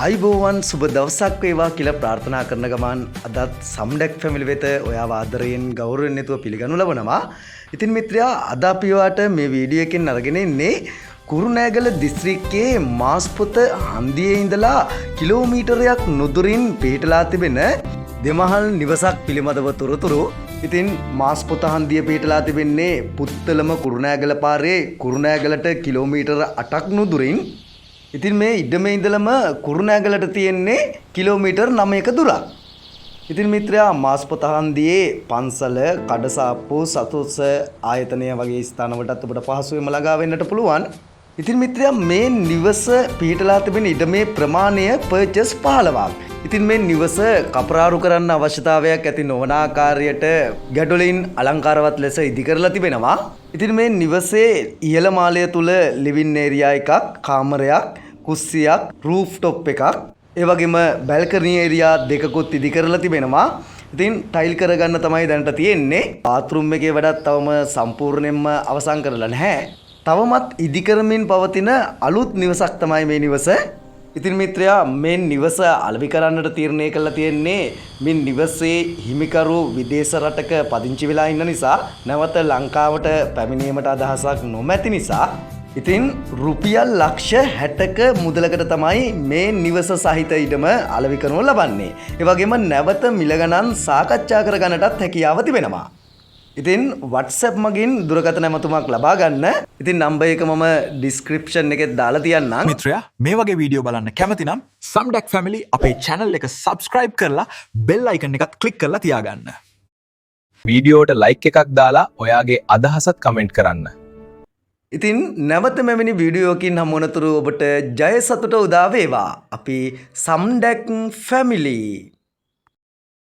අයිබෝවන් සුබ දවසක් වේවා කියලා ප්‍රාර්ථනා කරන ගමන් අදත් සම්ඩෙක් ෆැමිලි වෙත ඔයාව ආදරයෙන් ගෞරවයෙන් යුතුව පිළිගනු ලබනවා. ඉතින් මිත්‍රයා අද අපි ඔයාට මේ වීඩියෝ එකෙන් අරගෙන ඉන්නේ කුරුණෑගල දිස්ත්‍රික්කයේ මාස්පොත හන්දියේ ඉඳලා කිලෝමීටරයක් නුදුරින් පිහිටලා තිබෙන දෙමහල් නිවසක් පිළිබඳව තොරතුරු. ඉතින් මාස්පොත හන්දිය පිහිටලා තිබෙන්නේ පුත්තලම කුරුණෑගල පාරේ කුරුණෑගලට කිලෝමීටර 8ක් නුදුරින්. ඉතින් මේ ඉඩමේ ඉඳලම කුරුණෑගලට තියෙන්නේ කිලෝමීටර් 9ක දුරක්. ඉතින් මිත්‍රයා මාස්පොත හන්දියේ පන්සල, කඩසාප්පු, සතුස්ස ආයතනය වගේ ස්ථානවලටත් ඔබට පහසුවෙන්ම ළඟා වෙන්නට පුළුවන්. ඉතින් මිත්‍රයා මේ නිවස පිහිටලා තිබෙන ඉඩමේ ප්‍රමාණය පර්චස් 15ක්. ඉතින් මේ නිවස කපරාරු කරන්න අවශ්‍යතාවයක් ඇති නොවන ආකාරයට ගැටොලින් අලංකාරවත් ලෙස ඉදි කරලා තිබෙනවා. ඉතින් මේ නිවසේ ඉහළ මාලය තුල ලිවින් ඒරියා එකක්, කාමරයක්, කුස්සියක්, රූෆ් টොප් එකක්, ඒ වගේම බැල්කනි ඒරියා දෙකකුත් ඉදි කරලා තිබෙනවා. ඉතින් ටයිල් කරගන්න තමයි දැනට තියෙන්නේ. බාත්රූම් එකේ වැඩත් තවම සම්පූර්ණයෙන්ම අවසන් කරලා නැහැ. තවමත් ඉදි කරමින් පවතින අලුත් නිවසක් තමයි මේ නිවස. ඉතින් මිත්‍රයා මේ නිවස අලෙවි කරන්නට තීරණය කළා තියෙන්නේ මේ නිවසේ හිමිකරු විදේශ රටක පදිංචි වෙලා ඉන්න නිසා නැවත ලංකාවට පැමිණීමට අදහසක් නොමැති නිසා ඉතින් රුපියල් ලක්ෂ 60ක මුදලකට තමයි මේ නිවස සහිත ඉඩම අලෙවි කරනු ලබන්නේ. ඒ වගේම නැවත මිල ගණන් සාකච්ඡා කර ගන්නටත් හැකියාව තිබෙනවා. ඉතින් WhatsApp මගින් දුරකථන ඇමතුමක් ලබා ගන්න. ඉතින් නම්බර් එක මම ඩිස්ක්‍රිප්ෂන් එකේ දාලා තියන්නම්. මිත්‍රයා මේ වගේ වීඩියෝ බලන්න කැමති නම් සම්ඩෙක් ෆැමිලි අපේ channel එක subscribe කරලා bell icon එකත් click කරලා තියාගන්න. වීඩියෝට like එකක් දාලා ඔයාගේ අදහසත් comment කරන්න. ඉතින් නැවත මෙවැනි වීඩියෝකින් හමු වනතුරු ඔබට ජය සතුට උදා වේවා. අපි සම්ඩෙක් ෆැමිලි